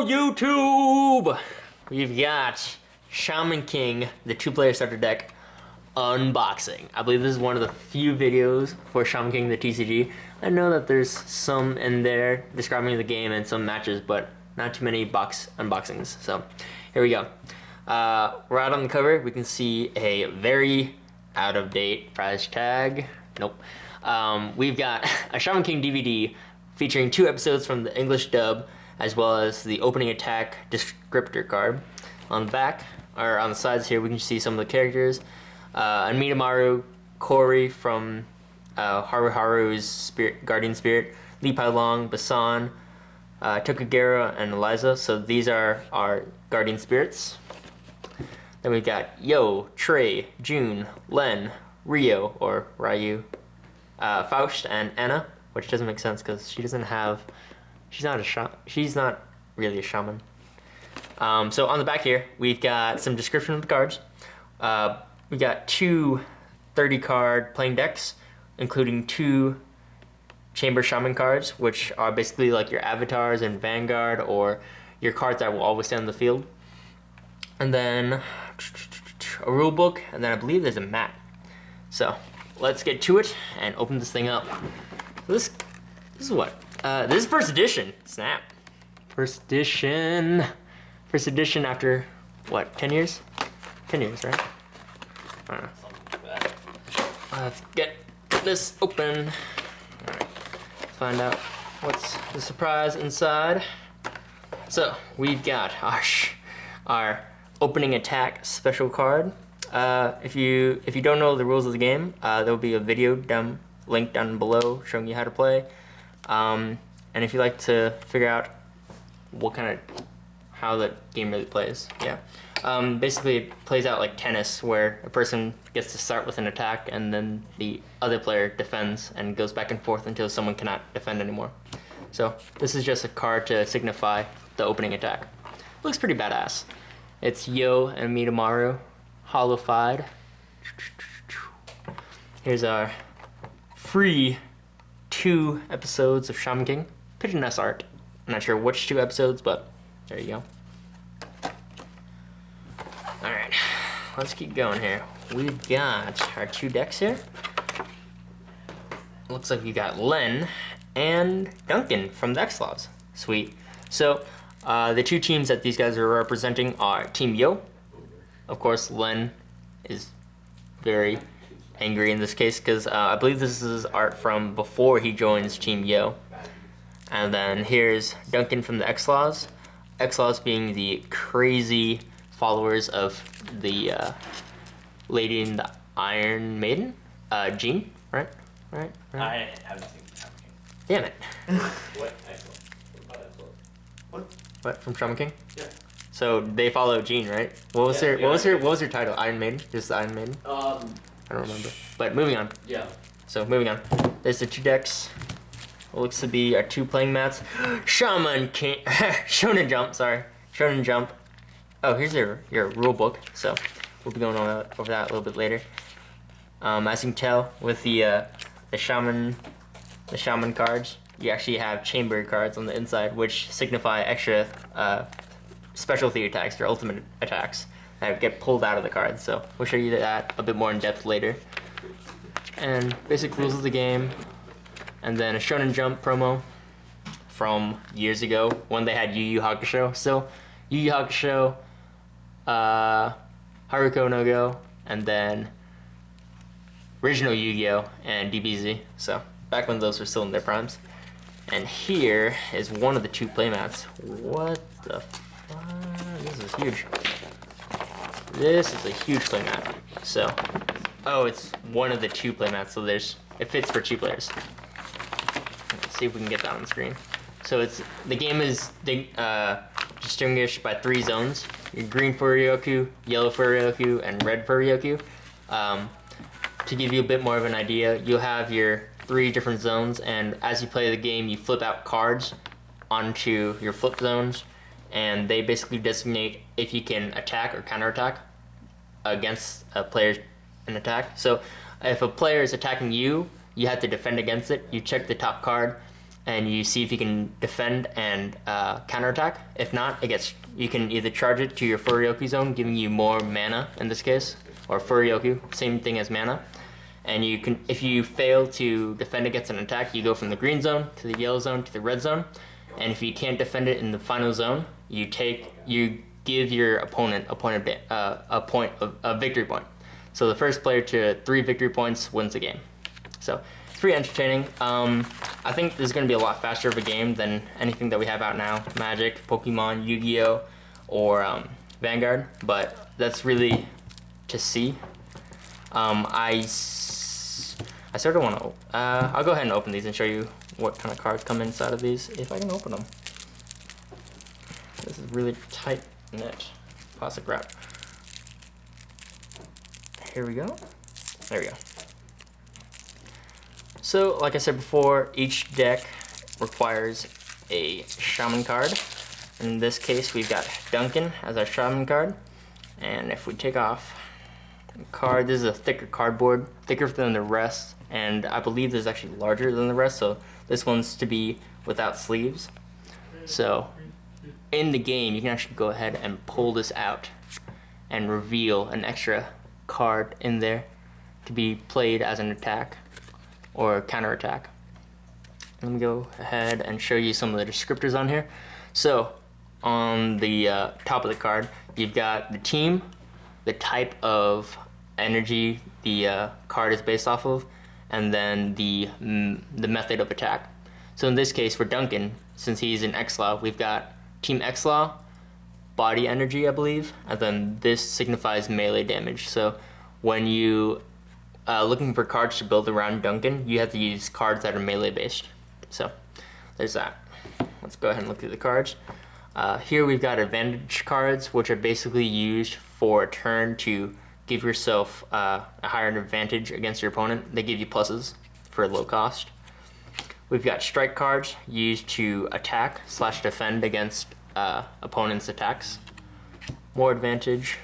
Hello, YouTube! We've got Shaman King, the two-player starter deck, unboxing. I believe this is one of the few videos for Shaman King, the TCG. I know that there's some in there describing the game and some matches, but not too many box unboxings. So, here we go. Right on the cover, we can see a very out-of-date price tag. Nope. We've got a Shaman King DVD featuring 2 episodes from the English dub, as well as the opening attack descriptor card. On the back, or on the sides here, we can see some of the characters. Amidamaru, Kori from Haru Haru's Guardian Spirit, Li Pailong, Basan, Tokugera, and Eliza. So these are our Guardian Spirits. Then we've got Yo, Trey, June, Len, Ryo, or Ryu, Faust, and Anna, which doesn't make sense because she doesn't have, she's not really a shaman. So on the back here, we've got some description of the cards. We got 2 30-card playing decks, including 2 Chamber Shaman cards, which are basically like your avatars in Vanguard or your cards that will always stay on the field. And then a rule book, and then I believe there's a mat. So let's get to it and open this thing up. This is what? This is first edition. Snap. First edition. First edition after, what, 10 years? 10 years, right? I don't know. Let's get this open. Alright. Let's find out what's the surprise inside. So, we've got our opening attack special card. If you don't know the rules of the game, there will be a video linked down below showing you how to play. And if you'd like to figure out how the game really plays, yeah. Basically it plays out like tennis, where a person gets to start with an attack and then the other player defends and goes back and forth until someone cannot defend anymore. So this is just a card to signify the opening attack. Looks pretty badass. It's Yo and Amidamaru, holofied. Here's our free 2 episodes of Shaman King. Pretty nice art. I'm not sure which 2 episodes, but there you go. Alright, let's keep going here. We've got our 2 decks here. Looks like we got Len and Duncan from the X-Laws. Sweet. So, the 2 teams that these guys are representing are Team Yo. Of course, Len is very angry in this case because I believe this is art from before he joins Team Yo. And then here's Duncan from the X-Laws. X-Laws being the crazy followers of the Lady in the Iron Maiden, Jean, right? I haven't seen Shaman King. Damn it. What? Excellent. What about Excellent? What, from Shaman King? Yeah. So they follow Jean, right? What was her title? Iron Maiden? Just Iron Maiden? I don't remember. But moving on. Yeah. So moving on. There's the 2 decks. What looks to be our 2 playing mats. Shaman King, Shonen Jump. Sorry, Shonen Jump. Oh, here's your rule book. So we'll be going over that a little bit later. As you can tell, with the shaman cards, you actually have chamber cards on the inside, which signify extra specialty attacks or ultimate attacks that get pulled out of the cards. So we'll show you that a bit more in depth later. And basic rules of the game, and then a Shonen Jump promo from years ago when they had Yu Yu Hakusho. So Yu Yu Hakusho, Haruko no Go, and then original Yu-Gi-Oh! And DBZ. So back when those were still in their primes. And here is one of the 2 playmats. What the fuck? This is huge. This is a huge playmat. So, oh, it's one of the 2 playmats, so it fits for 2 players. Let's see if we can get that on the screen. So the game is distinguished by 3 zones: your green for Ryoku, yellow for Ryoku, and red for Ryoku. To give you a bit more of an idea, you'll have your 3 different zones, and as you play the game, you flip out cards onto your flip zones, and they basically designate if you can attack or counterattack against a player's attack. So if a player is attacking you, you have to defend against it. You check the top card, and you see if you can defend and counterattack. If not, you can either charge it to your Furyoku zone, giving you more mana in this case, or Furyoku, same thing as mana. And you can, if you fail to defend against an attack, you go from the green zone to the yellow zone to the red zone. And if you can't defend it in the final zone, you give your opponent a victory point. So the first player to 3 victory points wins the game. So it's pretty entertaining. I think this is going to be a lot faster of a game than anything that we have out now, Magic, Pokemon, Yu-Gi-Oh, or Vanguard. But that's really to see. I sort of want to. I'll go ahead and open these and show you what kind of cards come inside of these, if I can open them. This is really tight knit plastic wrap. Here we go. There we go. So, like I said before, each deck requires a Shaman card. In this case, we've got Duncan as our Shaman card. And if we take off the card, this is a thicker cardboard, thicker than the rest. And I believe this is actually larger than the rest, so this one's to be without sleeves. So, in the game, you can actually go ahead and pull this out and reveal an extra card in there to be played as an attack or counterattack. Let me go ahead and show you some of the descriptors on here. So on the top of the card, you've got the team, the type of energy the card is based off of, and then the method of attack. So in this case, for Duncan, since he's an X-Law, we've got Team X-Law, body energy, I believe, and then this signifies melee damage. So when you looking for cards to build around Duncan, you have to use cards that are melee based. So there's that. Let's go ahead and look through the cards. Here we've got advantage cards, which are basically used for a turn to give yourself a higher advantage against your opponent. They give you pluses for a low cost. We've got strike cards used to attack / defend against opponent's attacks. More advantage,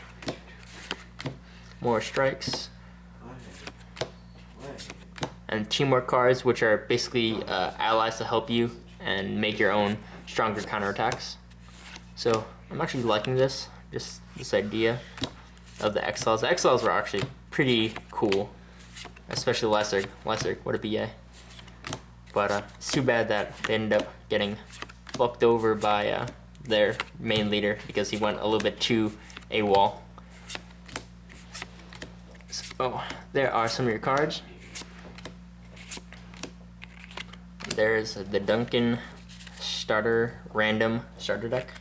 more strikes. And teamwork cards, which are basically allies to help you and make your own stronger counterattacks. So I'm actually liking this idea of the X-Laws. The X-Laws were actually pretty cool, especially Lesser, what a BA. But it's too bad that they ended up getting fucked over by their main leader because he went a little bit too AWOL. So there are some of your cards. There's the Duncan random starter deck.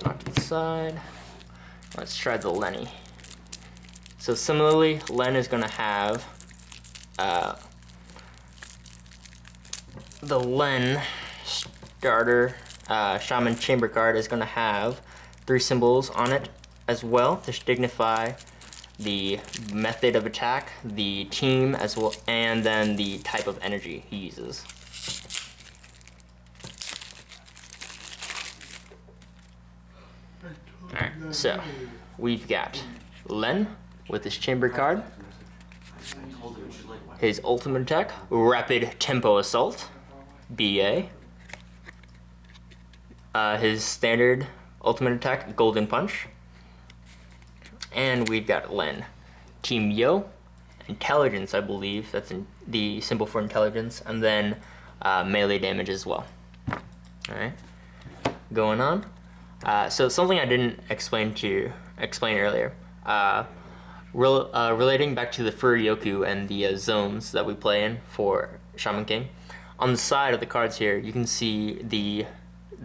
Off to the side. Let's try the Lenny. So similarly, Len is going to have the Len starter Shaman Chamber card is going to have 3 symbols on it as well to dignify the method of attack, the team as well, and then the type of energy he uses. Alright, so we've got Len with his chamber card, his ultimate attack, Rapid Tempo Assault, BA, his standard ultimate attack, Golden Punch, and we've got Len, Team Yo, Intelligence, I believe, that's the symbol for intelligence, and then melee damage as well. Alright, going on. So something I didn't explain earlier, relating back to the Furyoku and the zones that we play in for Shaman King. On the side of the cards here, you can see the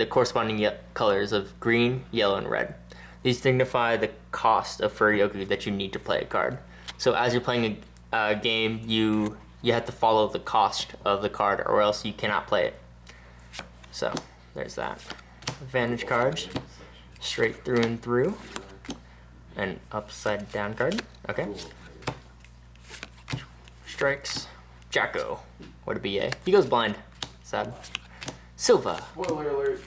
corresponding colors of green, yellow, and red. These signify the cost of Furyoku that you need to play a card. So as you're playing a game, you have to follow the cost of the card, or else you cannot play it. So there's that. Advantage cards, straight through and through, and upside down card. Okay. Strikes, Jacko. What a BA. He goes blind. Sad. Silva. Spoiler alert.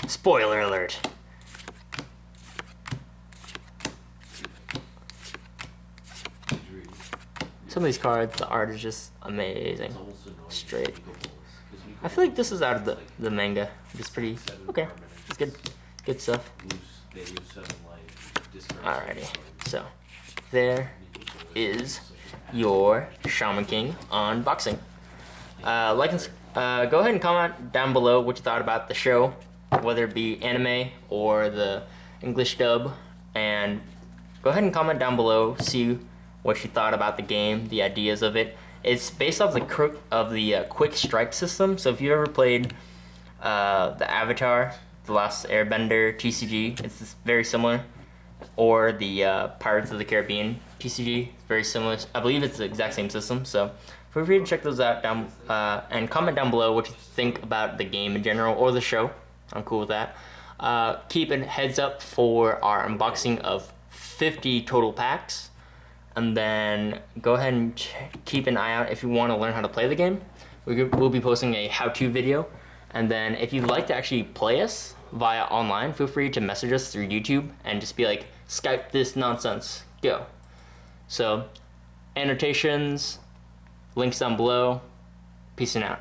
Spoiler alert. Some of these cards, the art is just amazing. Straight. I feel like this is out of the manga. It's pretty okay. It's good. Good stuff. Alrighty. So there is your Shaman King unboxing. Like and go ahead and comment down below what you thought about the show, whether it be anime or the English dub, and go ahead and comment down below, see what you thought about the game, the ideas of it. It's based off the quick strike system. So if you ever played the Avatar, The Last Airbender TCG, it's very similar. Or the Pirates of the Caribbean TCG, very similar. I believe it's the exact same system. So feel free to check those out down and comment down below what you think about the game in general or the show. I'm cool with that. Keep a heads up for our unboxing of 50 total packs. And then go ahead and keep an eye out if you want to learn how to play the game. We'll be posting a how-to video. And then if you'd like to actually play us via online, feel free to message us through YouTube and just be like, Skype this nonsense, go. So, annotations, links down below. Peace and out.